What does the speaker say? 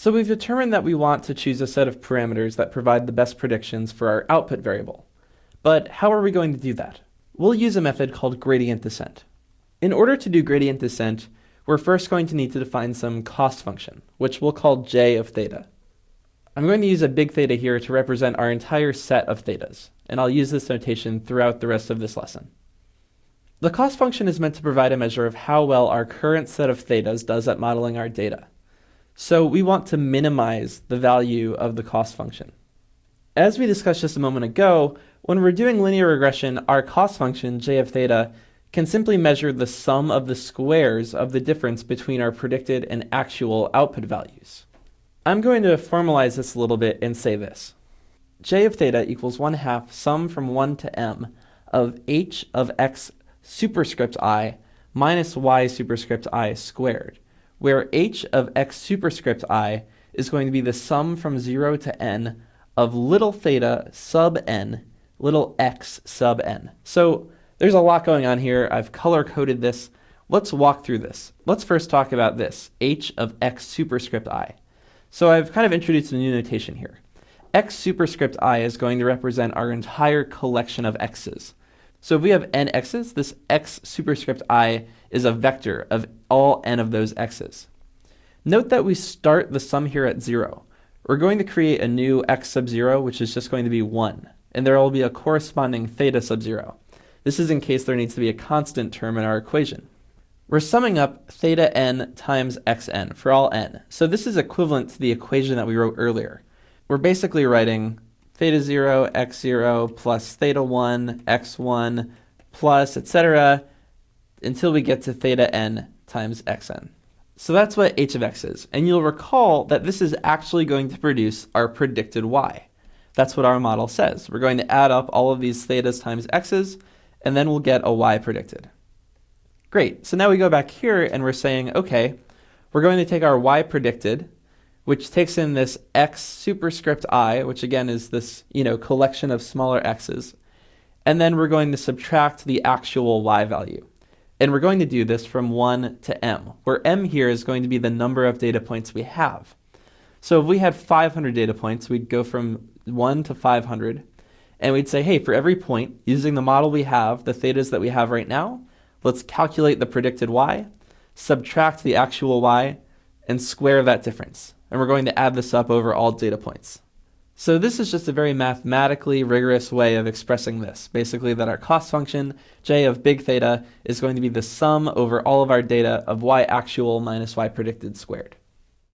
So we've determined that we want to choose a set of parameters that provide the best predictions for our output variable. But how are we going to do that? We'll use a method called gradient descent. In order to do gradient descent, we're first going to need to define some cost function, which we'll call j of theta. I'm going to use a big theta here to represent our entire set of thetas, and I'll use this notation throughout the rest of this lesson. The cost function is meant to provide a measure of how well our current set of thetas does at modeling our data. So we want to minimize the value of the cost function. As we discussed just a moment ago, when we're doing linear regression, our cost function, j of theta, can simply measure the sum of the squares of the difference between our predicted and actual output values. I'm going to formalize this a little bit and say this. J of theta equals 1/2 sum from 1 to m of h of x superscript I minus y superscript I squared, where h of x superscript I is going to be the sum from 0 to n of little theta sub n, little x sub n. So there's a lot going on here. I've color-coded this. Let's walk through this. Let's first talk about this, h of x superscript I. So I've kind of introduced a new notation here. X superscript I is going to represent our entire collection of x's. So if we have n x's, this x superscript I is a vector of all n of those x's. Note that we start the sum here at 0. We're going to create a new x sub 0, which is just going to be 1, and there will be a corresponding theta sub 0. This is in case there needs to be a constant term in our equation. We're summing up theta n times xn for all n. So this is equivalent to the equation that we wrote earlier. We're basically writing theta 0, x0 plus theta 1, x1 plus etc. until we get to theta n times xn. So that's what h of x is. And you'll recall that this is actually going to produce our predicted y. That's what our model says. We're going to add up all of these thetas times x's, and then we'll get a y predicted. Great, so now we go back here and we're saying, okay, we're going to take our y predicted, which takes in this x superscript I, which again is this, collection of smaller x's, and then we're going to subtract the actual y value. And we're going to do this from 1 to m, where m here is going to be the number of data points we have. So if we had 500 data points, we'd go from 1 to 500, and we'd say, hey, for every point, using the model we have, the thetas that we have right now, let's calculate the predicted y, subtract the actual y, and square that difference. And we're going to add this up over all data points. So this is just a very mathematically rigorous way of expressing this. Basically that our cost function, j of big theta, is going to be the sum over all of our data of y actual minus y predicted squared.